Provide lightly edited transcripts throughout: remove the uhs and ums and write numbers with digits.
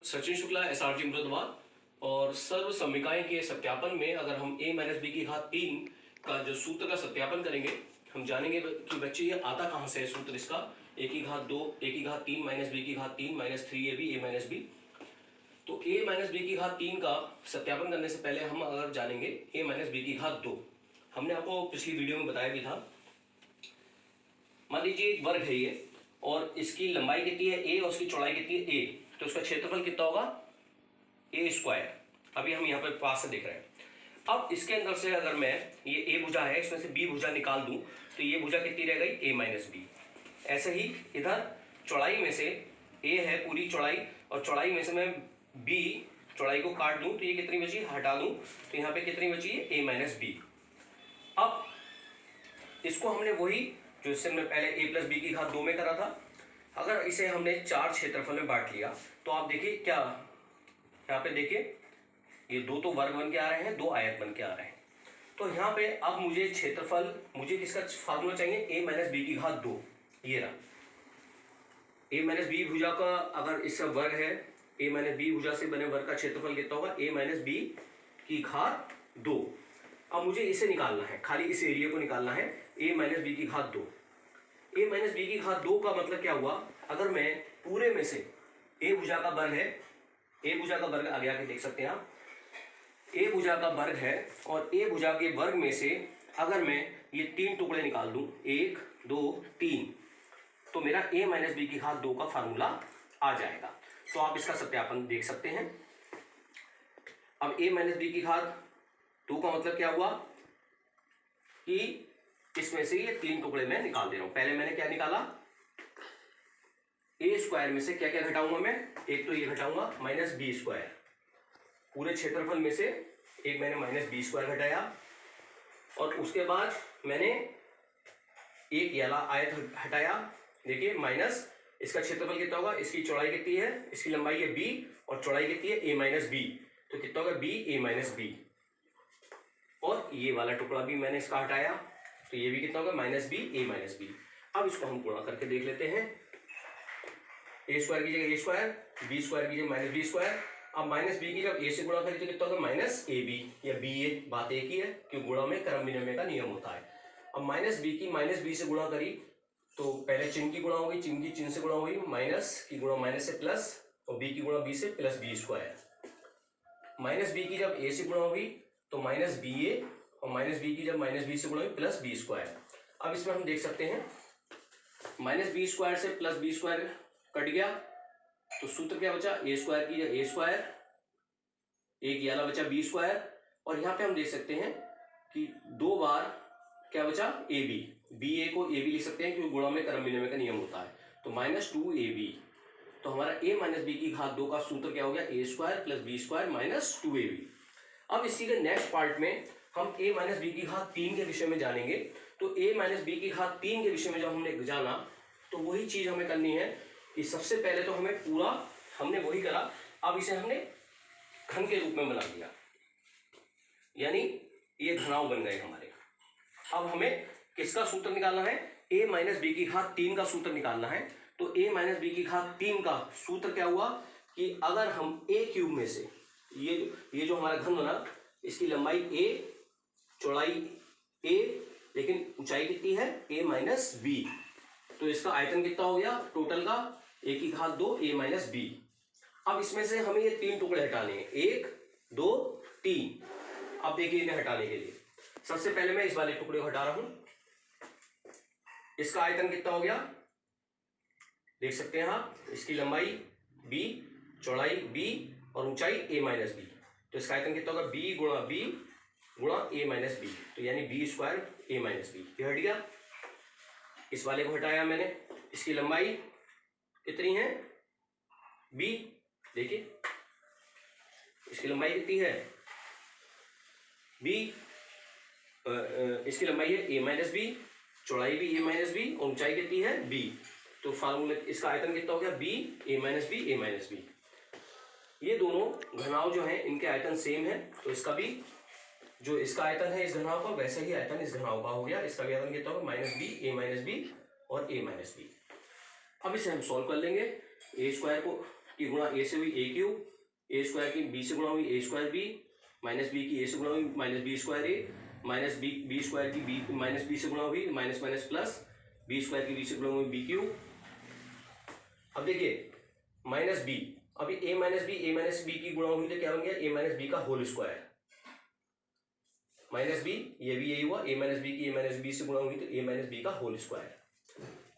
Sachin Shukla SRG Moradabad. और सर्व समीकरण के सत्यापन में अगर हम a माइनस बी की घात 3 का जो सूत्र का सत्यापन करेंगे, हम जानेंगे कि बच्चे ये आता कहाँ से है सूत्र इसका, a की घात 2 a की घात 3 माइनस बी की घात 3 minus 3ab a minus B. तो a माइनस बी की घात 3 का सत्यापन करने से पहले हम अगर जानेंगे a माइनस बी की घात 2। हमने आपको पिछली वीडियो में बताया भी था। मान लीजिए एक वर्ग है ये और इसकी लंबाई कितनी है a और उसकी चौड़ाई कितनी है a, तो उसका क्षेत्रफल कितना होगा a स्क्वायर। अभी हम यहाँ पर पास से देख रहे हैं। अब इसके अंदर से अगर मैं ये a भुजा है, इसमें से b भुजा निकाल दूं तो ये भुजा कितनी रह गई a माइनस बी। ऐसे ही इधर चौड़ाई में से a है पूरी चौड़ाई और चौड़ाई में से मैं b चौड़ाई को काट दूं तो ये कितनी बची, हटा दूं तो यहाँ पे कितनी बची है a माइनस बी। अब इसको हमने वही जो इससे हमने पहले a प्लस बी की घात 2 में करा था, अगर इसे हमने 4 क्षेत्रफल में बांट लिया तो आप देखिए क्या यहाँ पे देखिए ये दो तो वर्ग बन के आ रहे हैं, दो आयत बन के आ रहे हैं। तो यहाँ पे अब मुझे क्षेत्रफल, मुझे किसका फार्मूला चाहिए, a माइनस बी की घात 2। ये रहा a माइनस बी भुजा का, अगर इसका वर्ग है a माइनस बी भुजा से बने वर्ग का क्षेत्रफल कितना होगा a माइनस बी की घात 2। अब मुझे इसे निकालना है, खाली इस एरिया को निकालना है a माइनस बी की घात 2। a माइनस बी की घात 2 का मतलब क्या हुआ, अगर मैं पूरे में से a भुजा का वर्ग है, a भुजा का वर्ग आगे आके देख सकते हैं आप, a भुजा का वर्ग है और a भुजा के वर्ग में से अगर मैं ये 3 टुकड़े निकाल दूं 1 2 3 तो मेरा a माइनस बी की घात 2 का फार्मूला आ जाएगा। तो आप इसका सत्यापन देख सकते हैं। अब a माइनस बी की घात 2 का मतलब क्या हुआ कि इसमें से ये 3 टुकड़े मैं निकाल दे रहा हूं। पहले मैंने क्या निकाला, a स्क्वायर में से क्या क्या घटाऊंगा मैं, एक तो ये घटाऊंगा माइनस बी स्क्वायर, पूरे क्षेत्रफल में से एक मैंने माइनस बी स्क्वायर घटाया और उसके बाद मैंने एक ये वाला आयत हटाया। देखिए माइनस इसका क्षेत्रफल कितना होगा, इसकी चौड़ाई कितनी है, इसकी लंबाई है b और चौड़ाई कितनी है a माइनस बी, तो कितना होगा b a माइनस बी। और ये वाला टुकड़ा भी मैंने इसका हटाया तो ये भी कितना होगा minus B a minus B. अब इसको हम गुणा करके देख लेते हैं, a स्क्वायर की जगह a स्क्वायर, b स्क्वायर की जगह माइनस बी स्क्वायर। अब माइनस बी की जब a से गुणा करें तो कितना होगा माइनस ए बी या बी ए, बात एक ही है कि गुणा में क्रम विनिमय का नियम होता है। अब माइनस बी की माइनस बी से गुणा करी तो पहले चिन्ह की गुणा हो गई, चिन्ह की चिन्ह से गुणा हुई, माइनस की गुणा माइनस से प्लस और बी की गुणा बी से plus B square. Minus B की जब a से गुणा हुई तो माइनस बी ए और माइनस बी की जब माइनस बी से गुणा हुई प्लस बी स्क्वायर। अब इसमें हम देख सकते हैं माइनस बी स्क्वायर से प्लस बी स्क्वायर कट गया तो सूत्र क्या बचा, a स्क्वायर की जगह a स्क्वायर, एक ये वाला बचा b स्क्वायर और यहाँ पे हम देख सकते हैं कि 2 बार क्या बचा ए बी, बी ए को ए बी लिख सकते हैं क्योंकि गुणा में क्रम विनिमय का नियम होता है। तो माइनस 2ab, तो हमारा a माइनस बी की घात 2 का सूत्र क्या हो गया, a square plus B square minus 2ab। अब इसी के नेक्स्ट पार्ट में हम a माइनस बी की घात 3 के विषय में जानेंगे। तो a माइनस बी की घात 3 के विषय में जब हमने जाना तो वही चीज हमें करनी है कि सबसे पहले तो हमें पूरा हमने वही करा, अब इसे हमने घन के रूप में बना दिया, यानी ये घनाव बन गए हमारे। अब हमें किसका सूत्र निकालना है, a माइनस बी की घात 3 का सूत्र निकालना है। तो a माइनस बी की घात 3 का सूत्र क्या हुआ कि अगर हम a क्यूब में से ये जो हमारा घन बना, इसकी लंबाई a, चौड़ाई a, लेकिन ऊंचाई कितनी है a माइनस बी, तो इसका आयतन कितना हो गया टोटल का a की घात 2 a माइनस बी। अब इसमें से हमें ये 3 टुकड़े हटाने हैं, 1 2 3। अब देखिए इन्हें हटाने के लिए सबसे पहले मैं इस वाले टुकड़े को हटा रहा हूं। इसका आयतन कितना हो गया देख सकते हैं आप, इसकी लंबाई b, चौड़ाई b और ऊंचाई a माइनस बी, तो इसका आयतन कितना होगा b गुणा a माइनस बी, तो यानी b square a minus B. ये हट गया, इस वाले को हटाया मैंने, इसकी लंबाई कितनी है b, देखिए इसकी लंबाई कितनी है b, इसकी लंबाई है a माइनस बी, चौड़ाई भी a माइनस बी और ऊंचाई कितनी है b, तो फार्मूला इसका आयतन कितना हो गया b a minus B a minus B. ये दोनों घनाव जो हैं इनके आयतन सेम है, तो इसका भी जो इसका आयतन है इस घनाव का वैसे ही आयतन इस घनाव का हो गया। इसका भी आयतन कितना होगा minus B a minus B और a माइनस बी। अब इसे हम सॉल्व कर लेंगे, a स्क्वायर को की गुणा ए से हुई ए क्यूब, ए स्क्वायर की बी से गुणा हुई A square B, minus B की ए से गुणा हुई minus B square A, minus B square की बी माइनस बी से गुणा हुई minus minus plus B square की बी से गुणा हुई बी क्यूब। अब देखिए माइनस बी, अभी ए माइनस बी की गुणा हुई तो क्या बन गया ए माइनस बी का होल स्क्वायर, माइनस बी ये भी यही हुआ, ए माइनस बी की ए माइनस बी से गुणा हुई तो ए माइनस बी का होल स्क्वायर,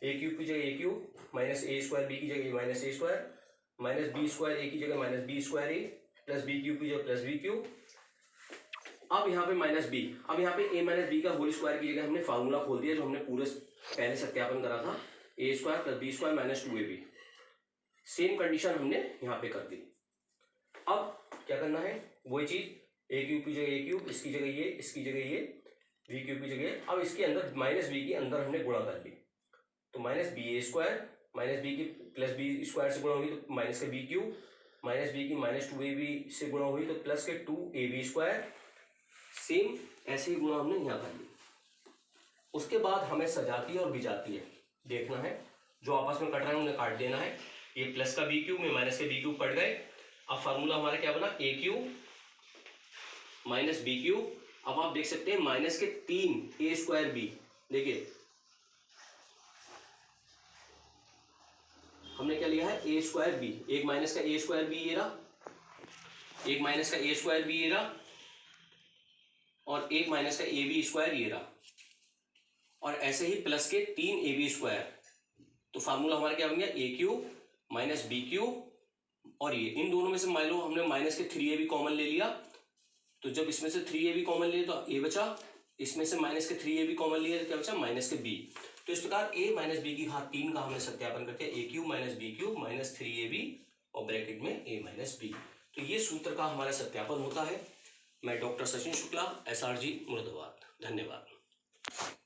ए क्यूब की जगह ए क्यूब, माइनस ए स्क्वायर बी की जगह माइनस ए स्क्वायर, माइनस बी स्क्वायर ए की जगह माइनस बी स्क्वायर ए, प्लस बी क्यूब की जगह प्लस बी क्यूब। अब यहाँ पे माइनस बी, अब यहाँ पे ए माइनस बी का होल स्क्वायर की जगह हमने फार्मूला खोल दिया जो हमने पूरे पहले सत्यापन करा था, a square plus B square minus 2ab। Same condition हमने यहाँ पे कर दी। अब क्या करना है, वही चीज, ए क्यूब की जगह ए क्यूब, इसकी जगह ये, इसकी जगह ये, बी क्यूब की जगह, अब इसके अंदर माइनस बी के अंदर हमने गुणा कर ली, तो माइनस बी ए स्क्वायर, माइनस बी की प्लस बी स्क्वायर से गुणा हुई तो माइनस का बी क्यूब, माइनस बी की माइनस 2ab से गुणा हुई तो प्लस के 2ab स्क्वायर। सेम ऐसे ही गुणा हमने यहाँ कर ली। उसके बाद हमें सजाती और बिजाती है देखना है, जो आपस में कट रहा है उन्हें काट देना है। ये प्लस का बी क्यूब में माइनस के बी क्यूब कट गए। अब फार्मूला हमारा क्या बना, ए क्यूब माइनस बी क्यूब। अब आप देख सकते हैं माइनस के 3 ए स्क्वायर बी, देखिए हमने क्या लिया है ए स्क्वायर बी, एक माइनस का ए स्क्वायर बी ये रहा, एक माइनस का ए स्क्वायर बी ये रहा, और एक माइनस का ए बी स्क्वायर ये रहा, और ऐसे ही प्लस के 3 ए बी स्क्वायर। तो फार्मूला हमारा क्या बन गया, ए क्यूब माइनस बी क्यूब, और ये इन दोनों में से मान लो हमने माइनस के 3ab कॉमन ले लिया, तो जब इसमें से 3ab कॉमन लिए तो ए बचा, इसमें से माइनस के 3ab कॉमन लिए तो क्या बचा, माइनस के बी। तो इस प्रकार a माइनस बी की घात 3 का हमने सत्यापन करके a cube minus b cube minus 3ab और ब्रैकेट में a माइनस बी। तो ये सूत्र का हमारा सत्यापन होता है। मैं डॉक्टर सचिन शुक्ला, SRG मुर्दाबाद। धन्यवाद।